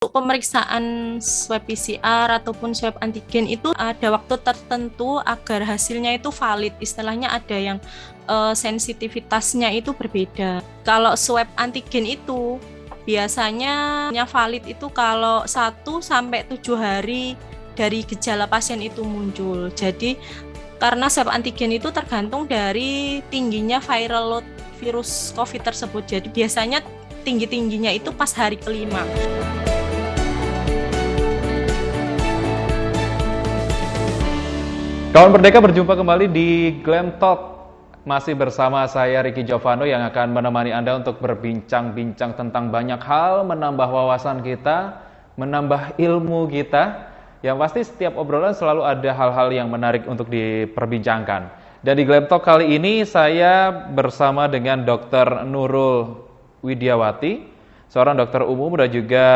Untuk pemeriksaan swab PCR ataupun swab antigen itu ada waktu tertentu agar hasilnya itu valid. Istilahnya ada yang sensitivitasnya itu berbeda. Kalau swab antigen itu biasanya valid itu kalau 1 sampai 7 hari dari gejala pasien itu muncul. Jadi karena swab antigen itu tergantung dari tingginya viral load virus COVID tersebut. Jadi biasanya tinggi-tingginya itu pas hari kelima. Kawan Merdeka, berjumpa kembali di Glam Talk. Masih bersama saya Ricky Jovano yang akan menemani Anda untuk berbincang-bincang tentang banyak hal, menambah wawasan kita, menambah ilmu kita. Yang pasti setiap obrolan selalu ada hal-hal yang menarik untuk diperbincangkan. Dan di Glam Talk kali ini saya bersama dengan Dr. Nurul Widiawati, seorang dokter umum dan juga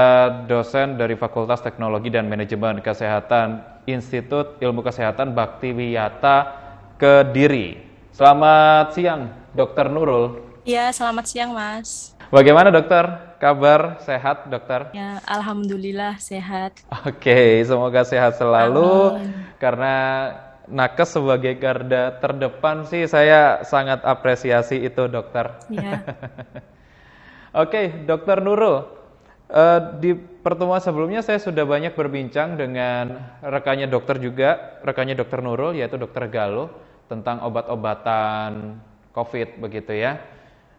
dosen dari Fakultas Teknologi dan Manajemen Kesehatan Institut Ilmu Kesehatan Baktiwiyata Kediri. Selamat siang, Dokter Nurul. Ya, selamat siang, Mas. Bagaimana, dokter? Kabar sehat, dokter? Ya, alhamdulillah sehat. Oke, semoga sehat selalu. Amin. Karena nakes sebagai garda terdepan sih saya sangat apresiasi itu, dokter. Ya. Oke, Dokter Nurul. Di pertemuan sebelumnya saya sudah banyak berbincang dengan rekannya dokter juga, rekannya Dokter Nurul, yaitu Dokter Galuh, tentang obat-obatan COVID begitu ya.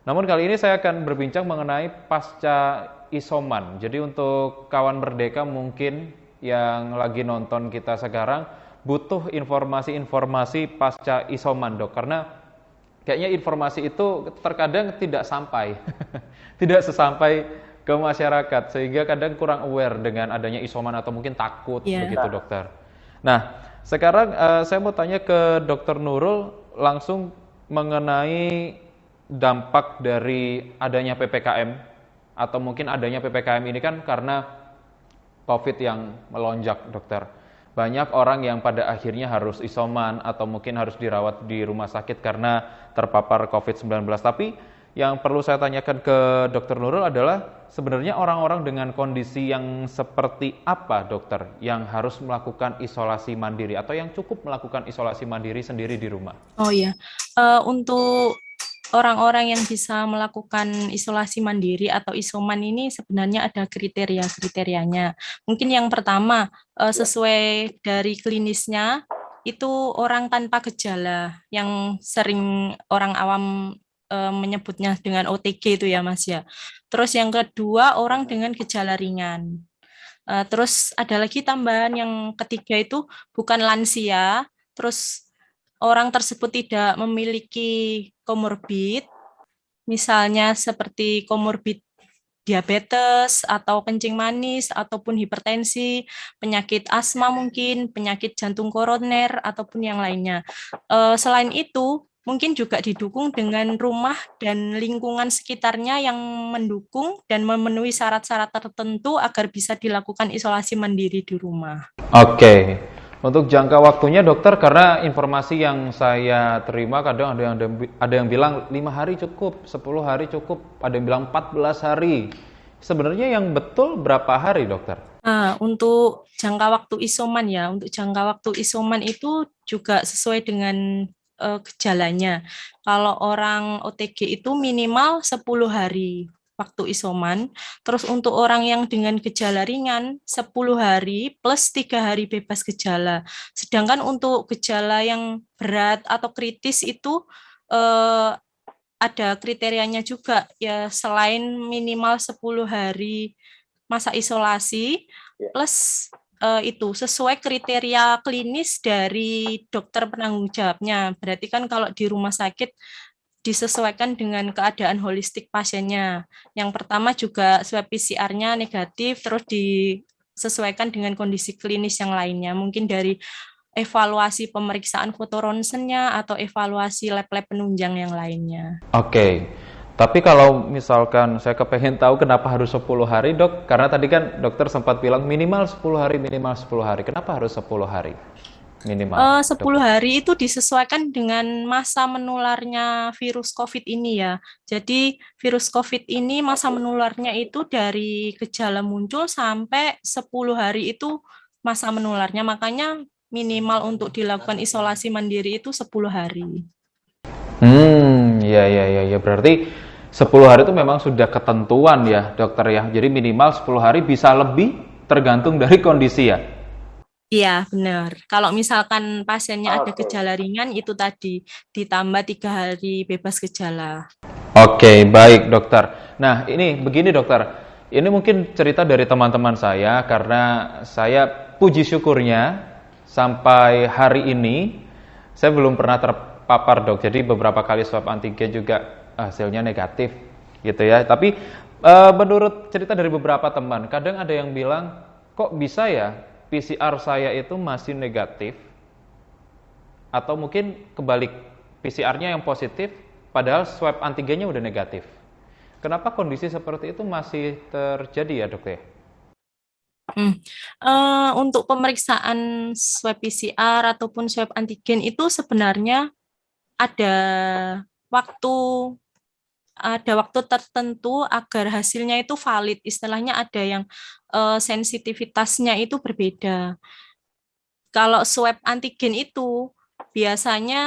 Namun kali ini saya akan berbincang mengenai pasca isoman. Jadi untuk kawan Merdeka mungkin yang lagi nonton kita sekarang butuh informasi-informasi pasca isoman, Dok, karena kayaknya informasi itu terkadang tidak sampai, tidak sesampai ke masyarakat, sehingga kadang kurang aware dengan adanya isoman atau mungkin takut begitu, dokter. Nah, sekarang saya mau tanya ke Dokter Nurul langsung mengenai dampak dari adanya PPKM atau mungkin adanya PPKM ini kan karena COVID yang melonjak, dokter. Banyak orang yang pada akhirnya harus isoman atau mungkin harus dirawat di rumah sakit karena terpapar COVID-19. Tapi yang perlu saya tanyakan ke Dokter Nurul adalah sebenarnya orang-orang dengan kondisi yang seperti apa, dokter, yang harus melakukan isolasi mandiri atau yang cukup melakukan isolasi mandiri sendiri di rumah? Oh iya, untuk orang-orang yang bisa melakukan isolasi mandiri atau isoman ini sebenarnya ada kriteria-kriterianya. Mungkin yang pertama, sesuai dari klinisnya, itu orang tanpa gejala, yang sering orang awam menyebutnya dengan OTG itu ya, Mas ya. Terus yang kedua, orang dengan gejala ringan. Terus ada lagi tambahan yang ketiga itu bukan lansia, terus orang tersebut tidak memiliki komorbid, misalnya seperti komorbid diabetes atau kencing manis ataupun hipertensi, penyakit asma mungkin, penyakit jantung koroner ataupun yang lainnya. Selain itu, mungkin juga didukung dengan rumah dan lingkungan sekitarnya yang mendukung dan memenuhi syarat-syarat tertentu agar bisa dilakukan isolasi mandiri di rumah. Oke. Untuk jangka waktunya, dokter, karena informasi yang saya terima kadang ada yang bilang 5 hari cukup, 10 hari cukup, ada yang bilang 14 hari. Sebenarnya yang betul berapa hari, dokter? Untuk jangka waktu isoman ya, untuk jangka waktu isoman itu juga sesuai dengan gejalanya. Kalau orang OTG itu minimal 10 hari waktu isoman, terus untuk orang yang dengan gejala ringan 10 hari plus 3 hari bebas gejala. Sedangkan untuk gejala yang berat atau kritis itu ada kriterianya juga ya, selain minimal 10 hari masa isolasi plus itu sesuai kriteria klinis dari dokter penanggung jawabnya. Berarti kan kalau di rumah sakit disesuaikan dengan keadaan holistik pasiennya. Yang pertama juga swab PCR-nya negatif, terus disesuaikan dengan kondisi klinis yang lainnya. Mungkin dari evaluasi pemeriksaan foto ronsennya atau evaluasi lab-lab penunjang yang lainnya. Oke. Tapi kalau misalkan saya kepengen tahu kenapa harus 10 hari, dok? Karena tadi kan dokter sempat bilang minimal 10 hari, minimal 10 hari. Kenapa harus 10 hari? minimal, 10 dokter? hari itu disesuaikan dengan masa menularnya virus COVID ini ya. Jadi virus COVID ini masa menularnya itu dari gejala muncul sampai 10 hari itu masa menularnya. Makanya minimal untuk dilakukan isolasi mandiri itu 10 hari. Iya, iya, iya, iya. Berarti 10 hari itu memang sudah ketentuan ya, dokter ya. Jadi minimal 10 hari bisa lebih tergantung dari kondisi ya. Iya, benar. Kalau misalkan pasiennya ada gejala ringan, itu tadi ditambah 3 hari bebas gejala. Oke, baik dokter. Nah, ini begini dokter. Ini mungkin cerita dari teman-teman saya karena saya puji syukurnya sampai hari ini saya belum pernah terpapar dok. Jadi beberapa kali swab antigen juga hasilnya negatif gitu ya. Tapi menurut cerita dari beberapa teman, kadang ada yang bilang kok bisa ya PCR saya itu masih negatif atau mungkin kebalik PCR-nya yang positif padahal swab antigennya udah negatif. Kenapa kondisi seperti itu masih terjadi ya dok ya? Hmm. Untuk pemeriksaan swab PCR ataupun swab antigen itu sebenarnya ada waktu waktu tertentu agar hasilnya itu valid. Istilahnya ada yang sensitivitasnya itu berbeda. Kalau swab antigen itu biasanya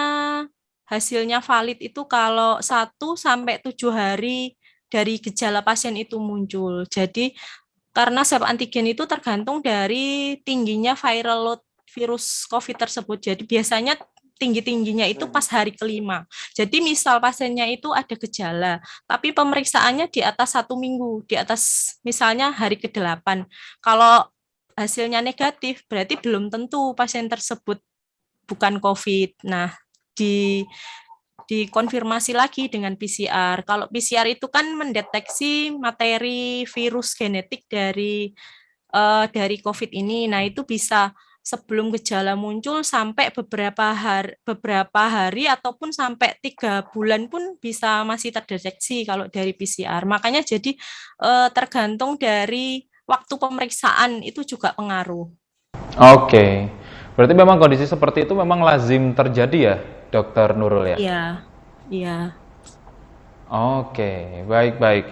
hasilnya valid itu kalau 1 sampai 7 hari dari gejala pasien itu muncul. Jadi karena swab antigen itu tergantung dari tingginya viral load virus COVID tersebut. Jadi biasanya tinggi-tingginya itu pas hari kelima. Jadi misal pasiennya itu ada gejala, tapi pemeriksaannya di atas 1 minggu, di atas misalnya hari ke-8. Kalau hasilnya negatif, berarti belum tentu pasien tersebut bukan COVID. Nah, di dikonfirmasi lagi dengan PCR. Kalau PCR itu kan mendeteksi materi virus genetik dari COVID ini. Nah, itu bisa sebelum gejala muncul sampai beberapa hari ataupun sampai 3 bulan pun bisa masih terdeteksi kalau dari PCR. Makanya jadi tergantung dari waktu pemeriksaan itu juga pengaruh. Oke, berarti memang kondisi seperti itu memang lazim terjadi ya, Dokter Nurul ya? Iya, iya. Oke, baik-baik.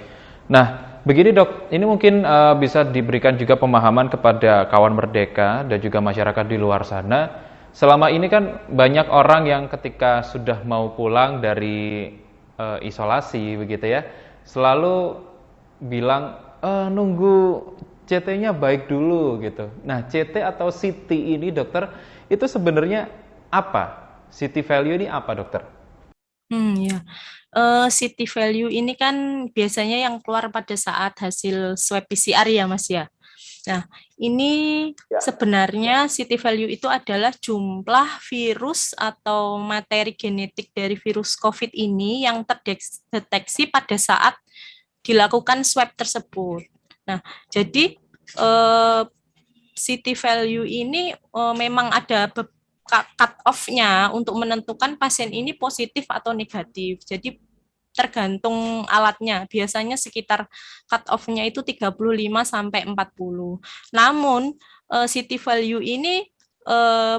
Nah, begini dok, ini mungkin bisa diberikan juga pemahaman kepada kawan Merdeka dan juga masyarakat di luar sana. Selama ini kan banyak orang yang ketika sudah mau pulang dari isolasi begitu ya, selalu bilang nunggu CT-nya baik dulu gitu. Nah, CT atau CT ini dokter itu sebenarnya apa? CT value ini apa dokter? Ya. City value ini kan biasanya yang keluar pada saat hasil swab PCR ya, Mas ya. Nah, ini sebenarnya city value itu adalah jumlah virus atau materi genetik dari virus COVID ini yang terdeteksi pada saat dilakukan swab tersebut. Nah, jadi eh, city value ini memang ada cut off-nya untuk menentukan pasien ini positif atau negatif. Jadi tergantung alatnya. Biasanya sekitar cut off-nya itu 35 sampai 40. Namun city value ini eh,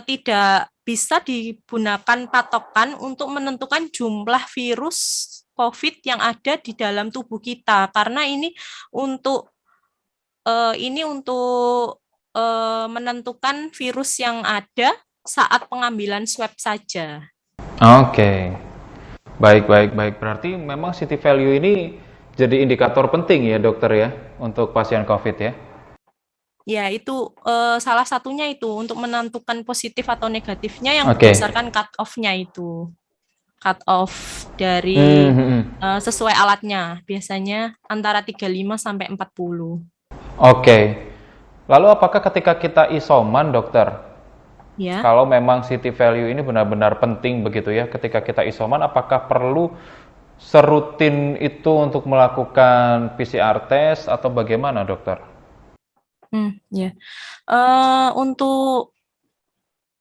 tidak bisa digunakan patokan untuk menentukan jumlah virus COVID yang ada di dalam tubuh kita karena ini untuk menentukan virus yang ada saat pengambilan swab saja. Oke. Baik, baik, baik. Berarti memang city value ini jadi indikator penting ya dokter ya untuk pasien COVID ya. Ya, itu salah satunya itu untuk menentukan positif atau negatifnya yang Oke. berdasarkan cut off-nya itu. Cut off dari Hmm, hmm, hmm. sesuai alatnya, biasanya antara 35 sampai 40. Oke. Lalu apakah ketika kita isoman dokter, Ya. kalau memang city value ini benar-benar penting begitu ya, ketika kita isoman apakah perlu serutin itu untuk melakukan PCR test atau bagaimana dokter? Ya. Untuk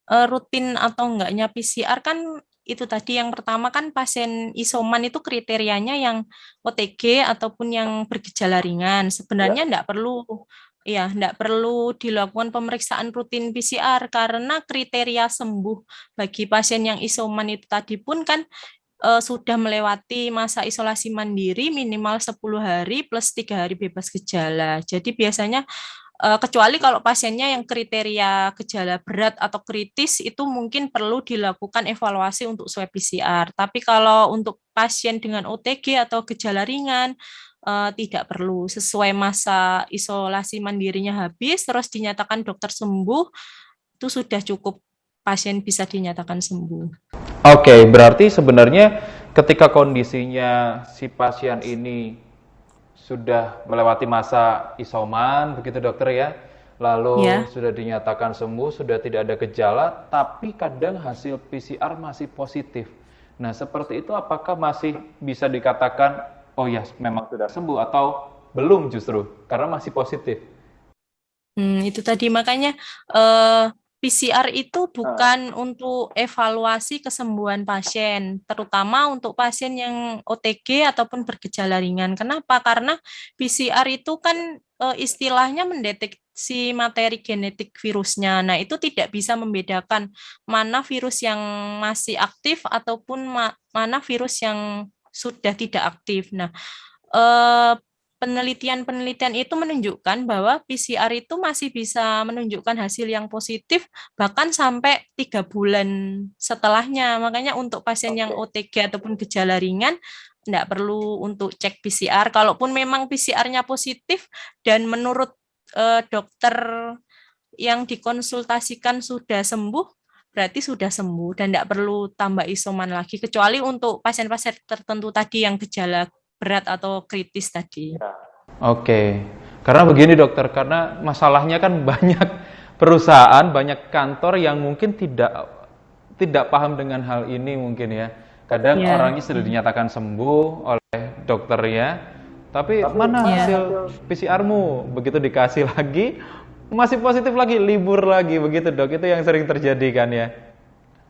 rutin atau enggaknya PCR kan itu tadi yang pertama kan pasien isoman itu kriterianya yang OTG ataupun yang bergejala ringan. Sebenarnya enggak perlu ya enggak perlu dilakukan pemeriksaan rutin PCR karena kriteria sembuh bagi pasien yang isoman itu tadi pun kan sudah melewati masa isolasi mandiri minimal 10 hari plus 3 hari bebas gejala. Jadi biasanya kecuali kalau pasiennya yang kriteria gejala berat atau kritis itu mungkin perlu dilakukan evaluasi untuk swab PCR. Tapi kalau untuk pasien dengan OTG atau gejala ringan tidak perlu. Sesuai masa isolasi mandirinya habis terus dinyatakan dokter sembuh, itu sudah cukup pasien bisa dinyatakan sembuh. Oke, berarti sebenarnya ketika kondisinya si pasien ini sudah melewati masa isoman, begitu dokter ya, lalu Ya. sudah dinyatakan sembuh, sudah tidak ada gejala, tapi kadang hasil PCR masih positif. Nah, seperti itu apakah masih bisa dikatakan, oh ya memang sudah sembuh atau belum justru, karena masih positif? Itu tadi makanya eh, PCR itu bukan untuk evaluasi kesembuhan pasien, terutama untuk pasien yang OTG ataupun bergejala ringan. Kenapa? Karena PCR itu kan istilahnya mendeteksi materi genetik virusnya. Nah, itu tidak bisa membedakan mana virus yang masih aktif ataupun mana virus yang sudah tidak aktif. Nah, eh, penelitian-penelitian itu menunjukkan bahwa PCR itu masih bisa menunjukkan hasil yang positif bahkan sampai 3 bulan setelahnya. Makanya untuk pasien yang OTG ataupun gejala ringan, tidak perlu untuk cek PCR. Kalaupun memang PCR-nya positif dan menurut dokter yang dikonsultasikan sudah sembuh, berarti sudah sembuh dan tidak perlu tambah isoman lagi. Kecuali untuk pasien-pasien tertentu tadi yang gejala berat atau kritis tadi. Oke, karena begini dokter, karena masalahnya kan banyak perusahaan, banyak kantor yang mungkin tidak paham dengan hal ini mungkin ya. Kadang Ya, orangnya sudah dinyatakan sembuh oleh dokternya, tapi mana ya, hasil PCR-mu? Begitu dikasih lagi, masih positif lagi, libur lagi, begitu dok. Itu yang sering terjadi kan ya.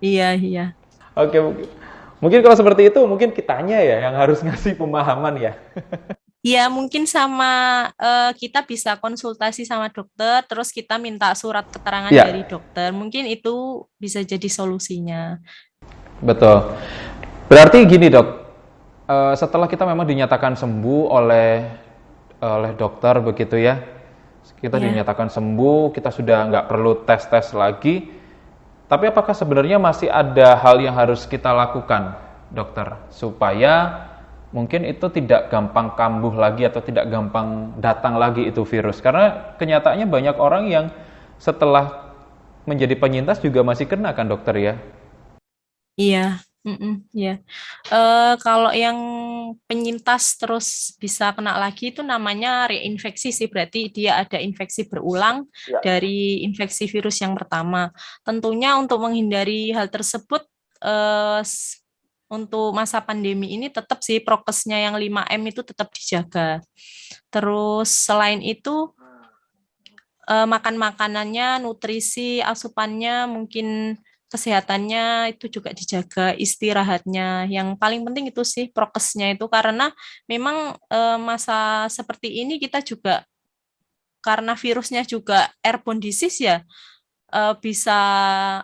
iya, iya. Oke, mungkin kalau seperti itu, mungkin kitanya ya yang harus ngasih pemahaman ya. Ya, mungkin sama kita bisa konsultasi sama dokter, terus kita minta surat keterangan dari Ya, dokter. Mungkin itu bisa jadi solusinya. betul. Berarti gini dok, setelah kita memang dinyatakan sembuh oleh dokter begitu ya, kita Ya. dinyatakan sembuh, kita sudah nggak perlu tes-tes lagi. Tapi apakah sebenarnya masih ada hal yang harus kita lakukan, dokter, supaya mungkin itu tidak gampang kambuh lagi atau tidak gampang datang lagi itu virus? Karena kenyataannya banyak orang yang setelah menjadi penyintas juga masih kena kan dokter ya? Iya, iya. Kalau yang penyintas terus bisa kena lagi itu namanya reinfeksi sih, berarti dia ada infeksi berulang dari infeksi virus yang pertama. Tentunya untuk menghindari hal tersebut, eh, s- untuk masa pandemi ini tetap sih prokesnya yang 5M itu tetap dijaga. Terus selain itu makan makanannya, nutrisi, asupannya, mungkin kesehatannya itu juga dijaga, istirahatnya. Yang paling penting itu sih prokesnya itu karena memang masa seperti ini kita juga karena virusnya juga airborne disease ya bisa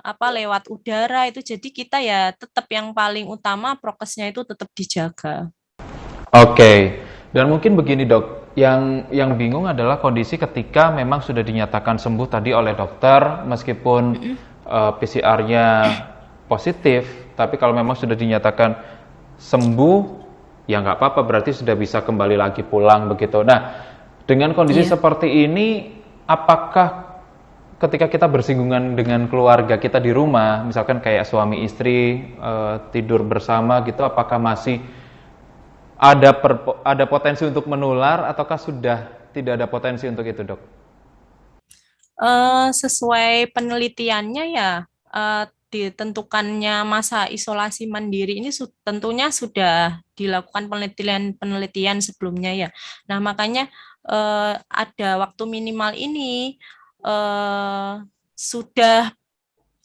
apa lewat udara itu jadi kita ya tetap yang paling utama prokesnya itu tetap dijaga. Oke, dan mungkin begini dok, yang bingung adalah kondisi ketika memang sudah dinyatakan sembuh tadi oleh dokter, meskipun Mm-mm. PCR-nya positif, tapi kalau memang sudah dinyatakan sembuh, ya nggak apa-apa, berarti sudah bisa kembali lagi pulang begitu. Nah, dengan kondisi Iya. seperti ini, apakah ketika kita bersinggungan dengan keluarga kita di rumah, misalkan kayak suami istri tidur bersama gitu, apakah masih ada potensi untuk menular ataukah sudah tidak ada potensi untuk itu, dok? Sesuai penelitiannya ya, ditentukannya masa isolasi mandiri ini tentunya sudah dilakukan penelitian-penelitian sebelumnya ya. Nah, makanya ada waktu minimal ini sudah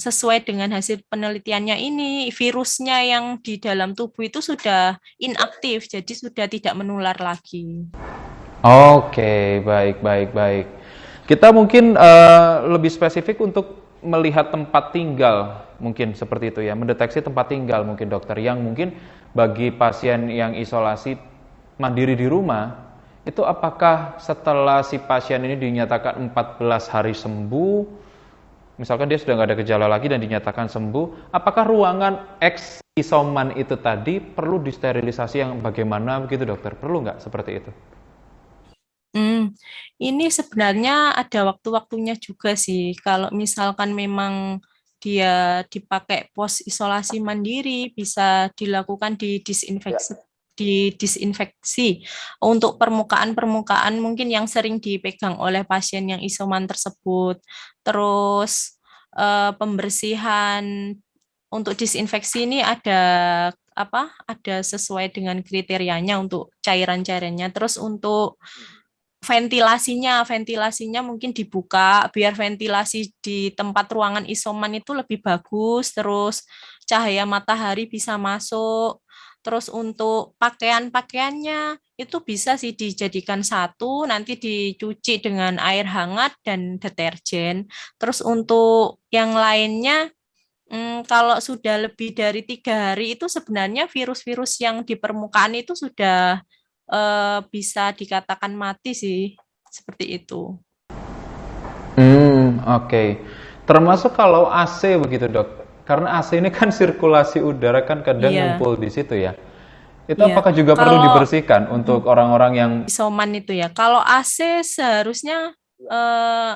sesuai dengan hasil penelitiannya ini, virusnya yang di dalam tubuh itu sudah inaktif, jadi sudah tidak menular lagi. Oke, baik, baik, baik. Kita mungkin lebih spesifik untuk melihat tempat tinggal, mungkin seperti itu ya, mendeteksi tempat tinggal mungkin dokter, yang mungkin bagi pasien yang isolasi mandiri di rumah, itu apakah setelah si pasien ini dinyatakan 14 hari sembuh, misalkan dia sudah nggak ada gejala lagi dan dinyatakan sembuh, apakah ruangan X isoman itu tadi perlu disterilisasi yang bagaimana begitu dokter? Perlu nggak seperti itu? Hmm, ini sebenarnya ada waktu-waktunya juga sih. Kalau misalkan memang dia dipakai pos isolasi mandiri, bisa dilakukan didisinfeksi untuk permukaan-permukaan mungkin yang sering dipegang oleh pasien yang isoman tersebut. Terus pembersihan untuk disinfeksi ini ada apa? Ada sesuai dengan kriterianya untuk cairan-cairannya. Terus untuk ventilasinya mungkin dibuka biar ventilasi di tempat ruangan isoman itu lebih bagus, terus cahaya matahari bisa masuk. Terus untuk pakaian-pakaiannya itu bisa sih dijadikan satu, nanti dicuci dengan air hangat dan deterjen. Terus untuk yang lainnya, kalau sudah lebih dari 3 hari itu sebenarnya virus-virus yang di permukaan itu sudah bisa dikatakan mati sih, seperti itu. Oke. Termasuk kalau AC begitu, Dok. Karena AC ini kan sirkulasi udara kan kadang Iya, ngumpul di situ ya. Itu iya. apakah juga perlu Kalau dibersihkan untuk orang-orang yang isoman itu ya, kalau AC seharusnya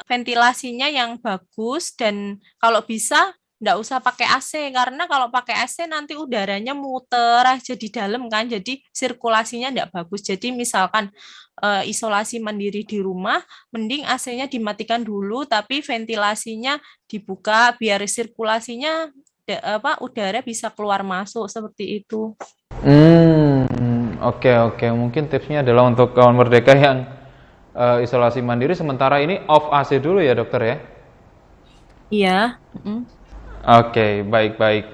ventilasinya yang bagus dan kalau bisa nggak usah pakai AC karena kalau pakai AC nanti udaranya muter aja di dalam kan, jadi sirkulasinya nggak bagus. Jadi misalkan isolasi mandiri di rumah, mending AC-nya dimatikan dulu, tapi ventilasinya dibuka biar sirkulasinya udara bisa keluar masuk seperti itu. oke oke. Mungkin tipsnya adalah untuk kawan merdeka yang isolasi mandiri sementara ini off AC dulu ya, Dokter ya. Iya. Mm. Oke, baik-baik.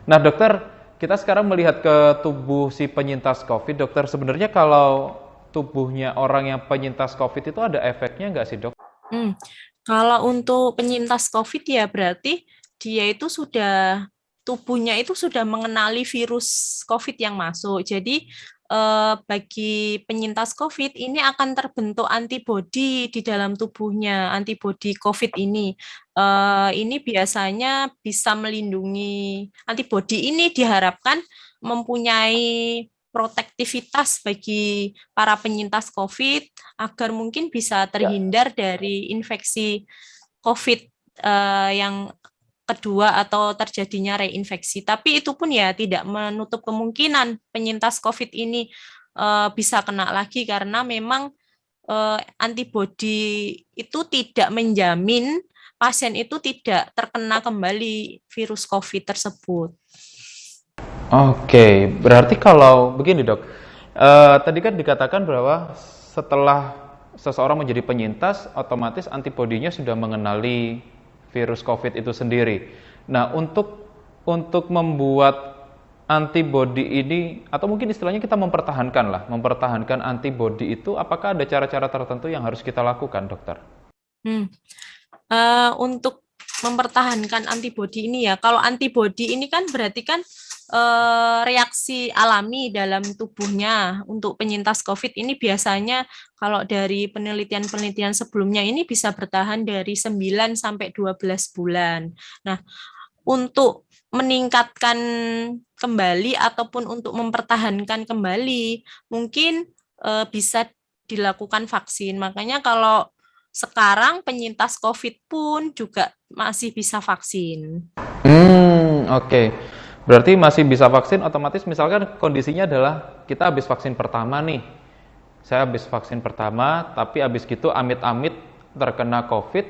Nah, dokter, kita sekarang melihat ke tubuh si penyintas COVID. Dokter, sebenarnya kalau tubuhnya orang yang penyintas COVID itu ada efeknya nggak sih, dok? Hmm. Kalau untuk penyintas COVID ya berarti dia itu sudah tubuhnya itu sudah mengenali virus COVID yang masuk. Jadi bagi penyintas COVID ini akan terbentuk antibodi di dalam tubuhnya, antibodi COVID ini. Ini biasanya bisa melindungi, antibodi ini diharapkan mempunyai protektivitas bagi para penyintas COVID agar mungkin bisa terhindar dari infeksi COVID yang kedua atau terjadinya reinfeksi. Tapi itu pun ya tidak menutup kemungkinan penyintas COVID ini bisa kena lagi karena memang antibodi itu tidak menjamin pasien itu tidak terkena kembali virus COVID tersebut. Oke, berarti kalau begini, dok, tadi kan dikatakan bahwa setelah seseorang menjadi penyintas, otomatis antibodinya sudah mengenali virus COVID itu sendiri. Nah, untuk membuat antibodi ini, atau mungkin istilahnya kita mempertahankan lah, mempertahankan antibodi itu, apakah ada cara-cara tertentu yang harus kita lakukan, dokter? Hmm. Untuk mempertahankan antibodi ini ya, kalau antibodi ini kan berarti kan reaksi alami dalam tubuhnya untuk penyintas COVID ini biasanya kalau dari penelitian-penelitian sebelumnya ini bisa bertahan dari 9 sampai 12 bulan. Nah, untuk meningkatkan kembali ataupun untuk mempertahankan kembali, mungkin bisa dilakukan vaksin. Makanya kalau sekarang penyintas COVID pun juga masih bisa vaksin. Oke. Berarti masih bisa vaksin otomatis misalkan kondisinya adalah kita habis vaksin pertama nih. Saya habis vaksin pertama, tapi habis gitu amit-amit terkena COVID.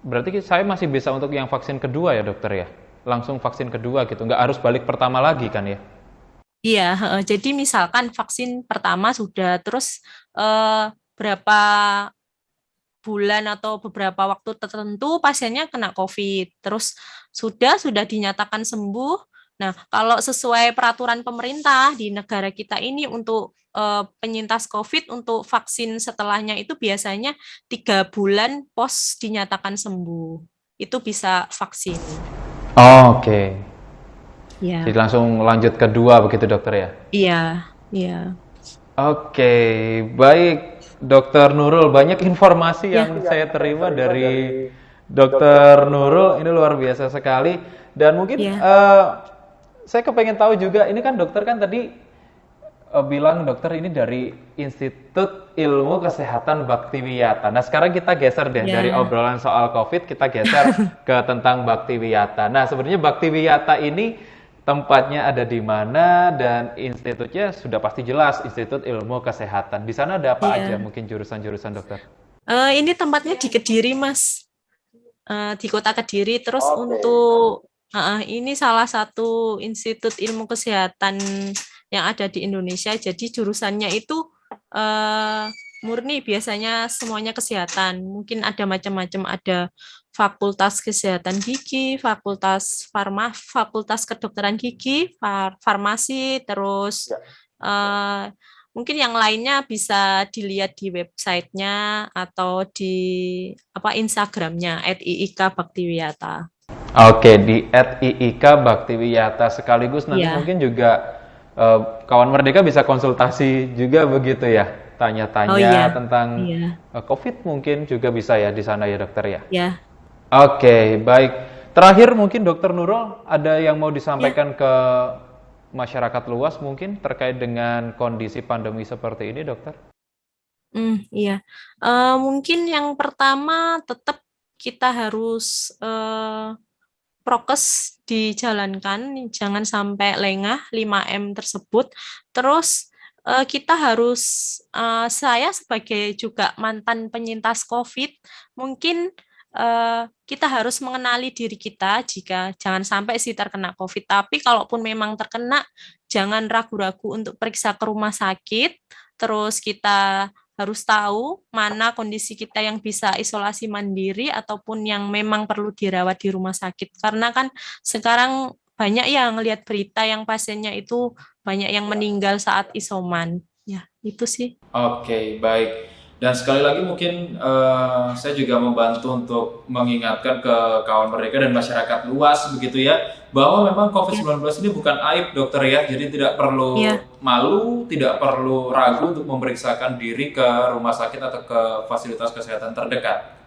Berarti saya masih bisa untuk yang vaksin kedua ya, dokter ya? Langsung vaksin kedua gitu, nggak harus balik pertama lagi kan ya? Iya, jadi misalkan vaksin pertama sudah, terus berapa bulan atau beberapa waktu tertentu pasiennya kena COVID, terus sudah dinyatakan sembuh, Nah, kalau sesuai peraturan pemerintah di negara kita ini untuk penyintas COVID untuk vaksin setelahnya itu biasanya 3 bulan pos dinyatakan sembuh. Itu bisa vaksin. Oke. Jadi Ya, langsung lanjut kedua begitu dokter ya? iya, iya, Oke, baik Dokter Nurul. Banyak informasi ya, yang saya terima dari Dokter Nurul. Ini luar biasa sekali. Dan mungkin ya, saya kepengen tahu juga, ini kan dokter kan tadi bilang dokter ini dari Institut Ilmu Kesehatan Baktiwiyata. Nah sekarang kita geser deh dari ya, obrolan soal COVID, kita geser ke tentang Baktiwiyata. Nah sebenarnya Baktiwiyata ini tempatnya ada di mana dan institutnya sudah pasti jelas, Institut Ilmu Kesehatan. Di sana ada apa aja iya. mungkin jurusan-jurusan dokter? Ini tempatnya di Kediri, Mas. Di kota Kediri. Terus untuk ini salah satu institut ilmu kesehatan yang ada di Indonesia. Jadi jurusannya itu murni biasanya semuanya kesehatan. Mungkin ada macam-macam, ada fakultas kesehatan gigi, fakultas kedokteran gigi, farmasi, terus eh, mungkin yang lainnya bisa dilihat di websitenya atau di Instagramnya @iika_baktiwiyata. Oke, di @iik Baktiwiyata sekaligus nanti Ya, mungkin juga kawan Merdeka bisa konsultasi juga begitu ya, oh tanya-tanya iya, tentang iya, COVID mungkin juga bisa ya di sana ya dokter ya. ya, Oke, baik. Terakhir mungkin Dokter Nurul ada yang mau ya. disampaikan ke masyarakat luas mungkin terkait dengan kondisi pandemi seperti ini, dokter? Iya. Mungkin yang pertama tetap kita harus prokes dijalankan, jangan sampai lengah 5M tersebut. Terus kita harus, saya sebagai juga mantan penyintas COVID, mungkin kita harus mengenali diri kita jika jangan sampai sih terkena COVID. Tapi kalaupun memang terkena, jangan ragu-ragu untuk periksa ke rumah sakit. Terus kita harus tahu mana kondisi kita yang bisa isolasi mandiri ataupun yang memang perlu dirawat di rumah sakit. Karena kan sekarang banyak yang ngelihat berita yang pasiennya itu banyak yang meninggal saat isoman. Ya, itu sih. Oke, baik. Dan sekali lagi mungkin saya juga membantu untuk mengingatkan ke kawan Merdeka dan masyarakat luas begitu ya, bahwa memang Ya, COVID-19 ini bukan aib dokter ya, jadi tidak perlu ya, malu, tidak perlu ragu untuk memeriksakan diri ke rumah sakit atau ke fasilitas kesehatan terdekat.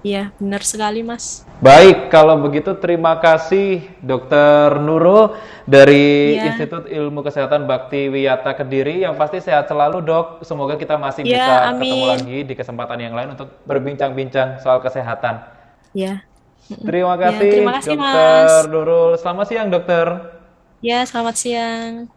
ya, benar sekali, Mas. Baik, kalau begitu terima kasih Dokter Nurul dari Ya, Institut Ilmu Kesehatan Baktiwiyata Kediri. Yang pasti sehat selalu dok. Semoga kita masih ya, bisa ketemu amin. lagi di kesempatan yang lain untuk berbincang-bincang soal kesehatan. Ya, mm-mm. Terima Ya, terima kasih kasih, Mas. Dokter Nurul. Selamat siang dokter. Ya, selamat siang.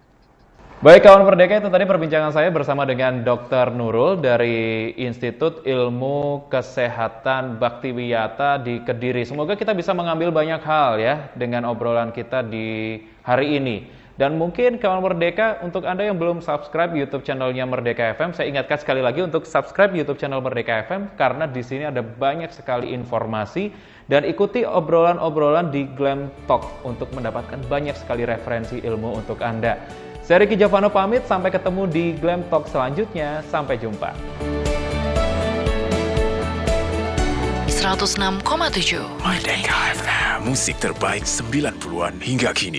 Baik kawan Merdeka, itu tadi perbincangan saya bersama dengan Dr. Nurul dari Institut Ilmu Kesehatan Baktiwiyata di Kediri. Semoga kita bisa mengambil banyak hal ya dengan obrolan kita di hari ini. Dan mungkin kawan Merdeka, untuk Anda yang belum subscribe YouTube channelnya Merdeka FM, saya ingatkan sekali lagi untuk subscribe YouTube channel Merdeka FM karena di sini ada banyak sekali informasi dan ikuti obrolan-obrolan di Glam Talk untuk mendapatkan banyak sekali referensi ilmu untuk Anda. Saya Ricky Jovano pamit, sampai ketemu di Glam Talk selanjutnya. Sampai jumpa. 106,7 Merdeka FM, musik terbaik 90-an hingga kini.